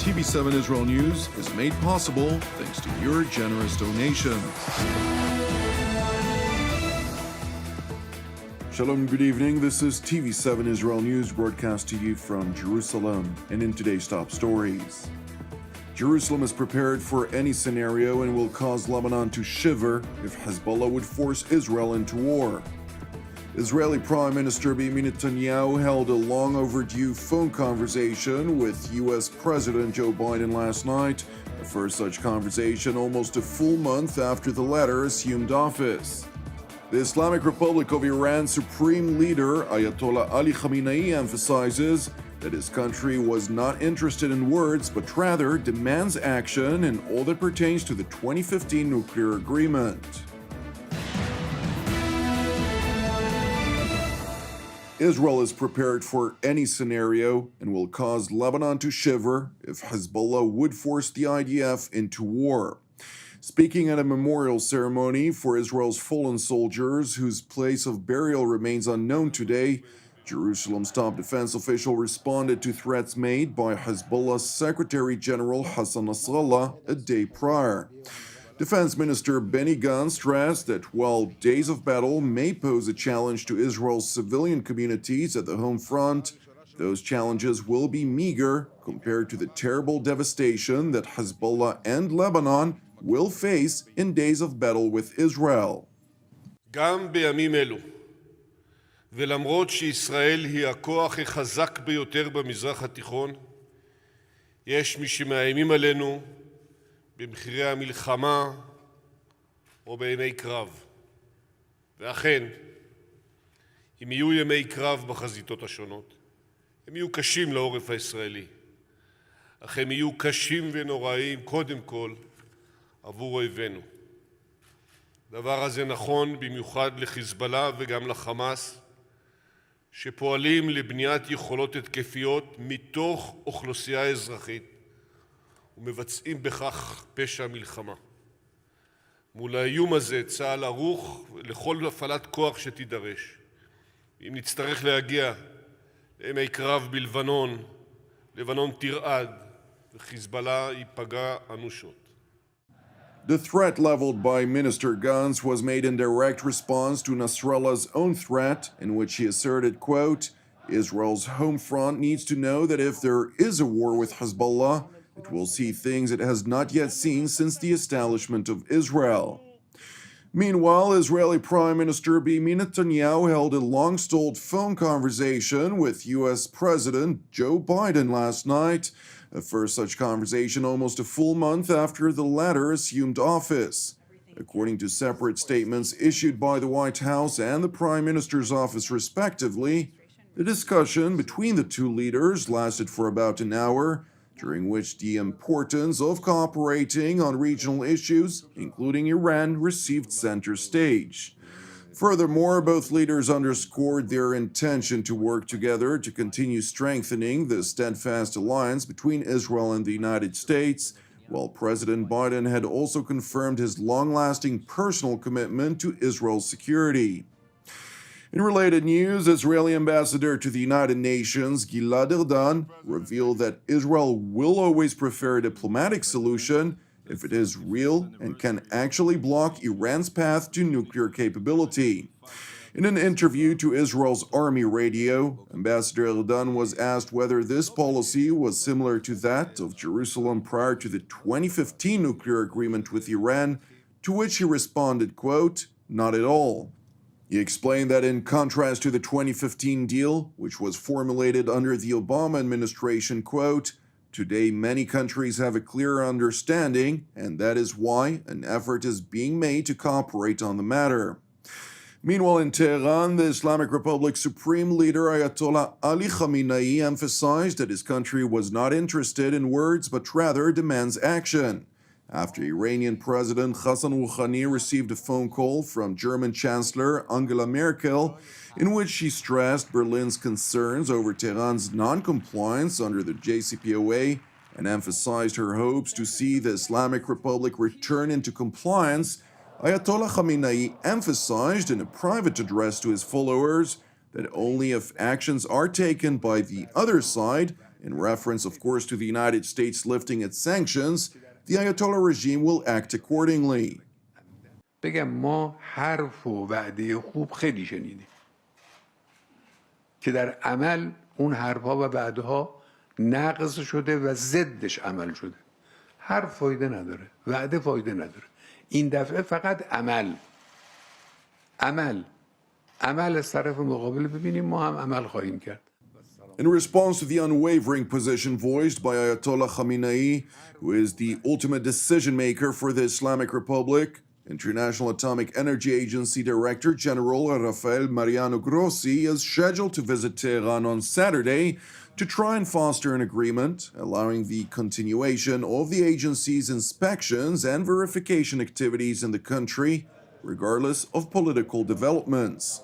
TV7 Israel News is made possible thanks to your generous donations. Shalom, good evening. This is TV7 Israel News broadcast to you from Jerusalem. And in today's top stories, Jerusalem is prepared for any scenario and will cause Lebanon to shiver if Hezbollah would force Israel into war. Israeli Prime Minister Benjamin Netanyahu held a long overdue phone conversation with U.S. President Joe Biden last night, the first such conversation almost a full month after the latter assumed office. The Islamic Republic of Iran's supreme leader, Ayatollah Ali Khamenei, emphasizes that his country was not interested in words, but rather demands action in all that pertains to the 2015 nuclear agreement. Israel is prepared for any scenario and will cause Lebanon to shiver if Hezbollah would force the IDF into war. Speaking at a memorial ceremony for Israel's fallen soldiers, whose place of burial remains unknown today, Jerusalem's top defense official responded to threats made by Hezbollah's Secretary General Hassan Nasrallah a day prior. Defense Minister Benny Gantz stressed that while days of battle may pose a challenge to Israel's civilian communities at the home front, those challenges will be meager compared to the terrible devastation that Hezbollah and Lebanon will face in days of battle with Israel. גם בימים אלו, ולמרות שישראל היא הכוח החזק ביותר במזרח התיכון, יש מי שמאיימים עלינו במחירי המלחמה או בימי קרב. ואכן, אם יהיו ימי קרב בחזיתות השונות, הם יהיו קשים לעורף הישראלי, אך הם יהיו קשים ונוראים קודם כל עבור אויבינו. הדבר הזה נכון במיוחד לחיזבאללה וגם לחמאס, שפועלים לבניית יכולות התקפיות מתוך אוכלוסייה אזרחית, ומבצעים בכך פשע מלחמה. מול האיום הזה צה"ל ערוך לכל הפעלת כוח שתידרש. אם נצטרך להגיע לימי קרב בלבנון, לבנון תרעד וחיזבאללה ייפגע אנושות. The threat leveled by Minister Gantz was made in direct response to Nasrallah's own threat, in which he asserted, quote, Israel's home front needs to know that if there is a war with Hezbollah, it will see things it has not yet seen since the establishment of Israel. Meanwhile, Israeli Prime Minister Benjamin Netanyahu held a long-stalled phone conversation with U.S. President Joe Biden last night, the first such conversation almost a full month after the latter assumed office. According to separate statements issued by the White House and the Prime Minister's office respectively, the discussion between the two leaders lasted for about an hour, during which the importance of cooperating on regional issues, including Iran, received center stage. Furthermore, both leaders underscored their intention to work together to continue strengthening the steadfast alliance between Israel and the United States, while President Biden had also confirmed his long-lasting personal commitment to Israel's security. In related news, Israeli ambassador to the United Nations, Gilad Erdan, revealed that Israel will always prefer a diplomatic solution if it is real and can actually block Iran's path to nuclear capability. In an interview to Israel's Army Radio, Ambassador Erdan was asked whether this policy was similar to that of Jerusalem prior to the 2015 nuclear agreement with Iran, to which he responded, quote, not at all. He explained that in contrast to the 2015 deal, which was formulated under the Obama administration, quote, today many countries have a clear understanding, and that is why an effort is being made to cooperate on the matter. Meanwhile, in Tehran, the Islamic Republic's supreme leader Ayatollah Ali Khamenei emphasized that his country was not interested in words, but rather demands action, after Iranian President Hassan Rouhani received a phone call from German Chancellor Angela Merkel, in which she stressed Berlin's concerns over Tehran's non-compliance under the JCPOA and emphasized her hopes to see the Islamic Republic return into compliance. Ayatollah Khamenei emphasized in a private address to his followers that only if actions are taken by the other side, In reference, of course, to the United States lifting its sanctions, the Ayatollah regime will act accordingly. بگم ما حرف و وعده خوب خیلی شنیدیم که در عمل اون حرفها و وعده‌ها نقض شده و ضدش عمل شده. حرف فایده نداره، وعده فایده نداره. این دفعه فقط عمل از طرف مقابل ببینیم، ما هم عمل خواهیم کرد. In response to the unwavering position voiced by Ayatollah Khamenei, who is the ultimate decision maker for the Islamic Republic, International Atomic Energy Agency Director General Rafael Mariano Grossi is scheduled to visit Tehran on Saturday to try and foster an agreement allowing the continuation of the agency's inspections and verification activities in the country, regardless of political developments.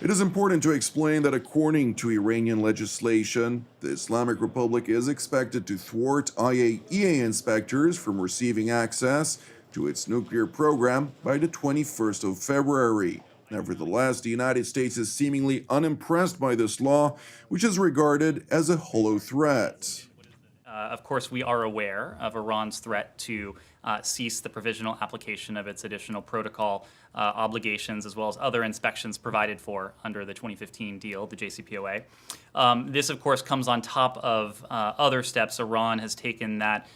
It is important to explain that according to Iranian legislation, the Islamic Republic is expected to thwart IAEA inspectors from receiving access to its nuclear program by the 21st of February. Nevertheless, the United States is seemingly unimpressed by this law, which is regarded as a hollow threat. Of course, we are aware of Iran's threat to cease the provisional application of its additional protocol obligations, as well as other inspections provided for under the 2015 deal, the JCPOA. This, of course, comes on top of other steps Iran has taken that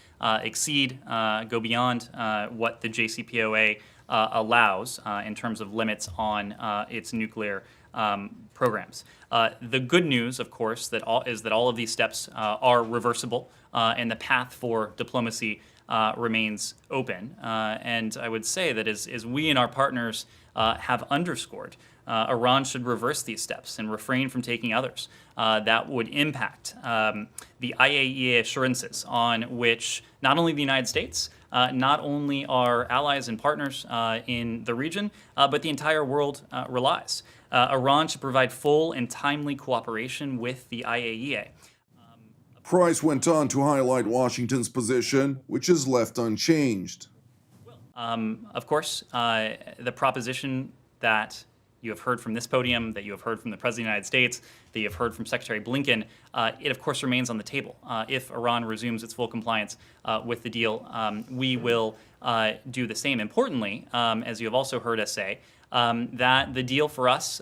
go beyond what the JCPOA allows in terms of limits on its nuclear programs. The good news, of course, is that all of these steps are reversible, and the path for diplomacy remains open. And I would say that as we and our partners have underscored, Iran should reverse these steps and refrain from taking others that would impact the IAEA assurances on which not only the United States, not only our allies and partners in the region, but the entire world relies. Iran should provide full and timely cooperation with the IAEA. Price went on to highlight Washington's position, which is left unchanged. Of course, the proposition that you have heard from this podium, that you have heard from the President of the United States, that you have heard from Secretary Blinken, it of course remains on the table. If Iran resumes its full compliance with the deal, we will do the same. Importantly, as you have also heard us say, that the deal for us,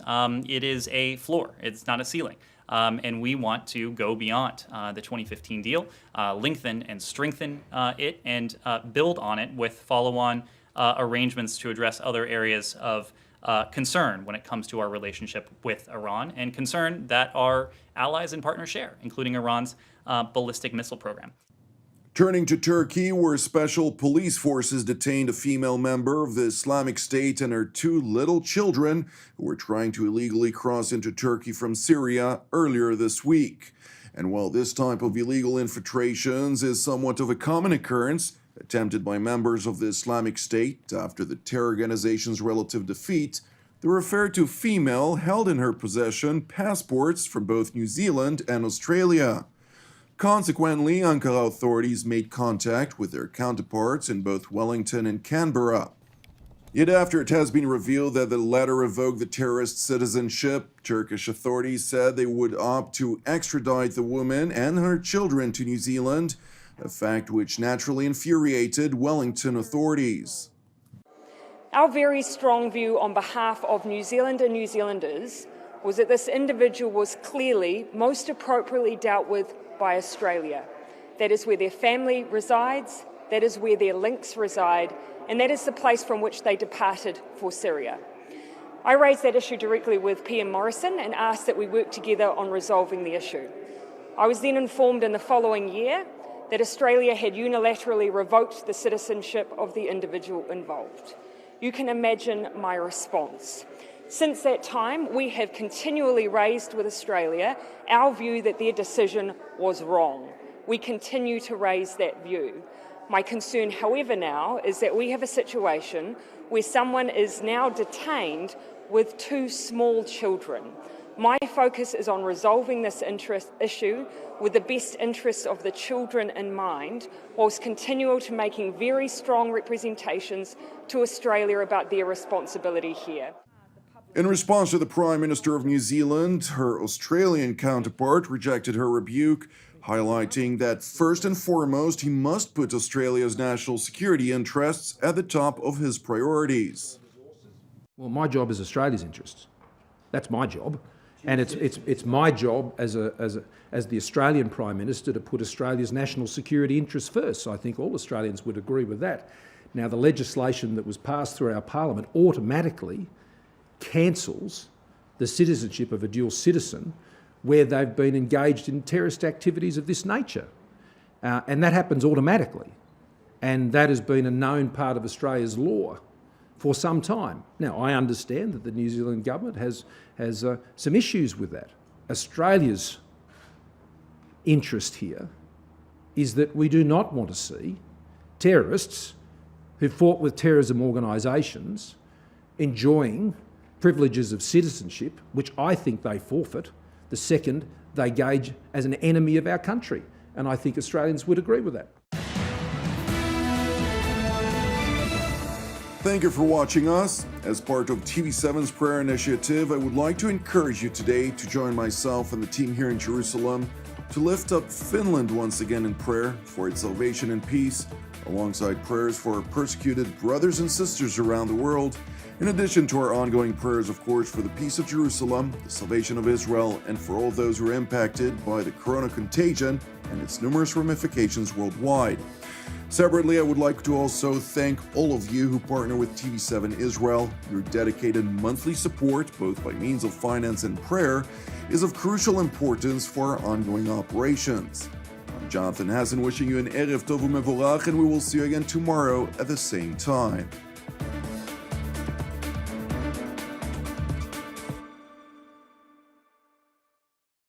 it is a floor, it's not a ceiling. And we want to go beyond the 2015 deal, lengthen and strengthen it, and build on it with follow-on arrangements to address other areas of concern when it comes to our relationship with Iran, and concern that our allies and partners share, including Iran's ballistic missile program. Turning to Turkey, where special police forces detained a female member of the Islamic State and her two little children who were trying to illegally cross into Turkey from Syria earlier this week. And while this type of illegal infiltrations is somewhat of a common occurrence, attempted by members of the Islamic State after the terror organization's relative defeat, the referred to female held in her possession passports from both New Zealand and Australia. Consequently, Ankara authorities made contact with their counterparts in both Wellington and Canberra. Yet after it has been revealed that the latter revoked the terrorist's citizenship, Turkish authorities said they would opt to extradite the woman and her children to New Zealand, a fact which naturally infuriated Wellington authorities. Our very strong view on behalf of New Zealand and New Zealanders was that this individual was clearly most appropriately dealt with by Australia. That is where their family resides, that is where their links reside, and that is the place from which they departed for Syria. I raised that issue directly with PM Morrison and asked that we work together on resolving the issue. I was then informed in the following year that Australia had unilaterally revoked the citizenship of the individual involved. You can imagine my response. Since that time, we have continually raised with Australia our view that their decision was wrong. We continue to raise that view. My concern, however, now is that we have a situation where someone is now detained with two small children. My focus is on resolving this issue with the best interests of the children in mind, whilst continuing to making very strong representations to Australia about their responsibility here. In response to the Prime Minister of New Zealand, her Australian counterpart rejected her rebuke, highlighting that first and foremost he must put Australia's national security interests at the top of his priorities. Well, my job is Australia's interests. That's my job. And it's my job as the Australian Prime Minister to put Australia's national security interests first. So I think all Australians would agree with that. Now, the legislation that was passed through our Parliament automatically cancels the citizenship of a dual citizen where they've been engaged in terrorist activities of this nature. And that happens automatically. And that has been a known part of Australia's law for some time. Now, I understand that the New Zealand government has some issues with that. Australia's interest here is that we do not want to see terrorists who fought with terrorism organisations enjoying privileges of citizenship, which I think they forfeit the second they gauge as an enemy of our country. And I think Australians would agree with that. Thank you for watching us. As part of TV7's prayer initiative, I would like to encourage you today to join myself and the team here in Jerusalem to lift up Finland once again in prayer for its salvation and peace, alongside prayers for our persecuted brothers and sisters around the world, in addition to our ongoing prayers, of course, for the peace of Jerusalem, the salvation of Israel, and for all those who are impacted by the corona contagion and its numerous ramifications worldwide. Separately, I would like to also thank all of you who partner with TV7 Israel. Your dedicated monthly support, both by means of finance and prayer, is of crucial importance for our ongoing operations. I'm Jonathan Hassan, wishing you an Erev Tov u'Mevorach, and we will see you again tomorrow at the same time.